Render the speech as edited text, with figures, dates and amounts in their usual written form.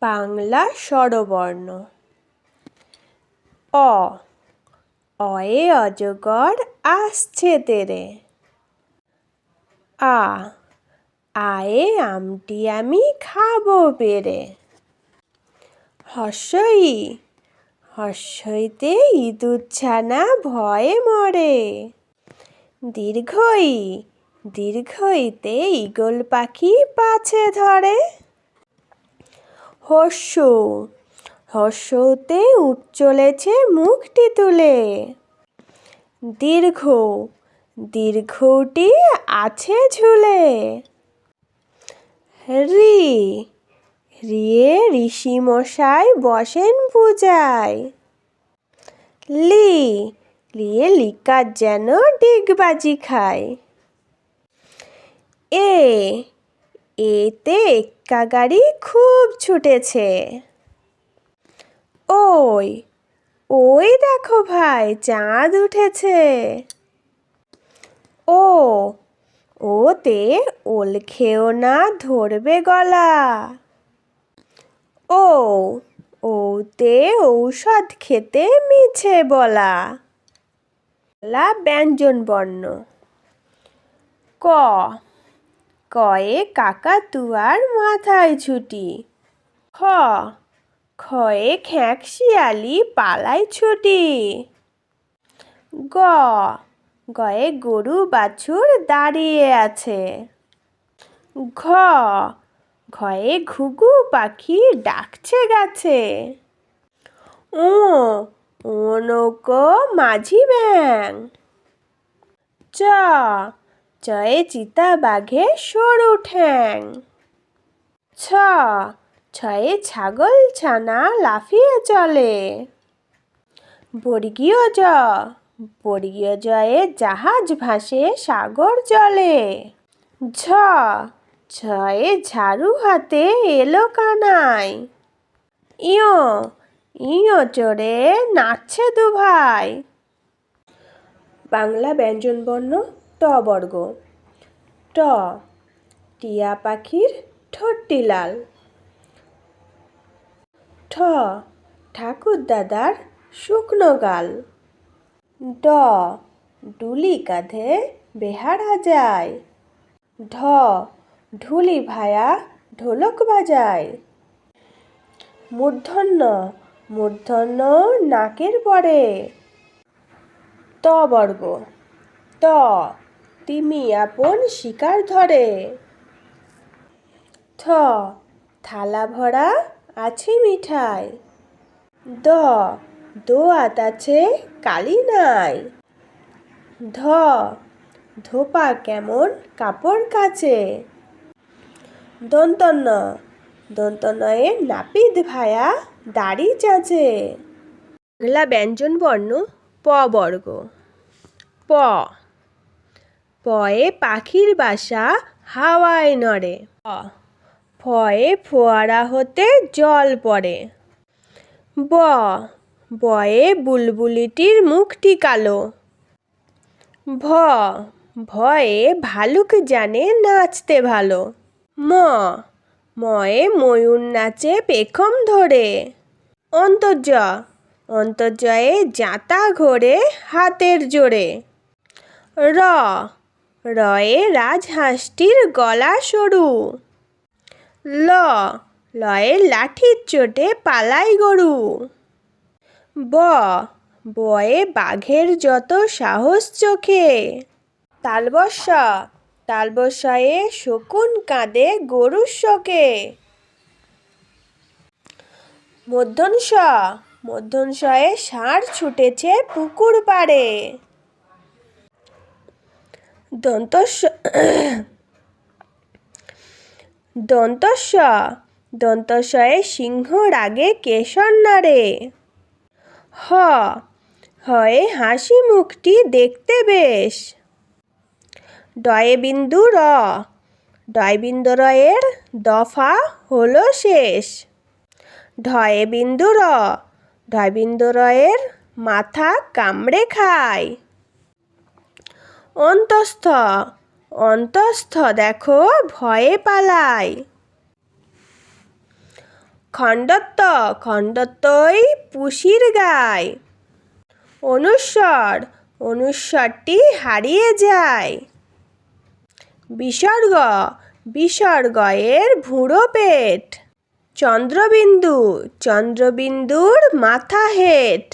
বাংলা স্বরবর্ণ। অ, অয়ে অজগর আসছে তেরে। আ, আয়ে আমটি আমি খাবো পেরে। হর্ষই, হর্ষইতে ইঁদুর ছানা ভয়ে মরে। দীর্ঘই, দীর্ঘইতে ঈগল পাখি পাছে ধরে। হর্ষু, হর্ষতে উঠ চলেছে মুখটি তুলে। দীর্ঘ, দীর্ঘটি আছে ঝুলে। রি, রিয়ে ঋষি মশাই বসেন পূজায়। লি, লিয়ে লিকার যেন ডিগবাজি খায়। এ, এতে এক্কা গাড়ি খুব ছুটেছে। ওই, ওই দেখো ভাই চাঁদ উঠেছে। ও, ওতে ওল খেও না ধরবে গলা। ও, ওতে ঔষধ খেতে মিছে বলা। লা ব্যঞ্জন বর্ণ। ক, কয়ে কাকাতুয়ার মাথায় ছুটি। খ, খয়ে খ্যাঁক শিয়ালি পালায় ছুটি। গ, গয়ে গরু বাছুর দাঁড়িয়ে আছে। ঘ, ঘয়ে ঘুঘু পাখি ডাকছে গাছে। ও, ও নৌকো মাঝি ব্যাং। চ, চয়ে চিতা বাঘে সরু ঠ্যাং। ছ, ছয়ে ছাগল ছানা লাফিয়ে চলে। বর্গীয় জ, বর্গীয় জয়ে জাহাজ ভাসে সাগর জলে। ঝ, ঝয়ে ঝাড়ু হাতে এলো কানাই। ইয়, ইয় চড়ে নাচছে দুভাই। বাংলা ব্যঞ্জনবর্ণ ট বর্গ। ট, টিয়া পাখির ঠোঁটটি লাল। ঠ, ঠাকুর দাদার শুকনো গাল। ড, ডুলি কাঁধে বেহারা যায়। ঢ, ঢুলি ভায়া ঢোলক বাজায়। মূর্ধন্য, মূর্ধন্য নাকের পরে। ত বর্গ। ত, তিমি আপন শিকার ধরে। থ, থালা ভরা আছে মিঠাই। দ, দোয়াত আছে কালি নাই। ধ, ধোপা কেমন কাপড় কাচে। দন্তন্য, দন্তন্বয়ে নাপিত ভায়া দাড়ি চাচে। বাংলা ব্যঞ্জন বর্ণ প বর্গ। প, পয়ে পাখির বাসা হাওয়ায় নড়ে। ফ, ফয়ে ফোয়ারা হতে জল পড়ে। ব, বয়ে বুলবুলিটির মুখটি কালো। ভ, ভয়ে ভালুক জানে নাচতে ভালো। ম, ময়ে ময়ূর নাচে পেখম ধরে। অন্তর্জ, অন্তর্জয়ে জাঁতা ঘোরে হাতের জোরে। র, রয়ে রাজহাঁসটির গলা সরু। ল, লয়ে লাঠির চোটে পালায় গরু। ব, বয়ে বাঘের যত সাহস চোখে। তালবস্য, তালবস্যয়ে শকুন কাঁদে গরুর শোকে। মূর্ধন্য ষ, মূর্ধন্যয়ে ষাঁড় ছুটেছে পুকুর পাড়ে। দন্তস্ব, দন্তস্ব, দন্তস্বয়ে সিংহ রাগে কেশর নাড়ে। হ, হয়ে হাসি মুখটি দেখতে বেশ। ডয়ে বিন্দু র, ডয় বিন্দু রয়ের দফা হলো শেষ। ঢয়ে বিন্দু র, ঢয় বিন্দু রয়ের মাথা কামড়ে খায়। অন্তস্থ, অন্তস্থ দেখো ভয়ে পালায়। খণ্ডত্ব খণ্ডত্বই পুষির গায়। অনুস্বর অনুস্বরটি হারিয়ে যায়। বিসর্গ বিসর্গয়ের ভুরো পেট। চন্দ্রবিন্দু চন্দ্রবিন্দুর মাথা হেট।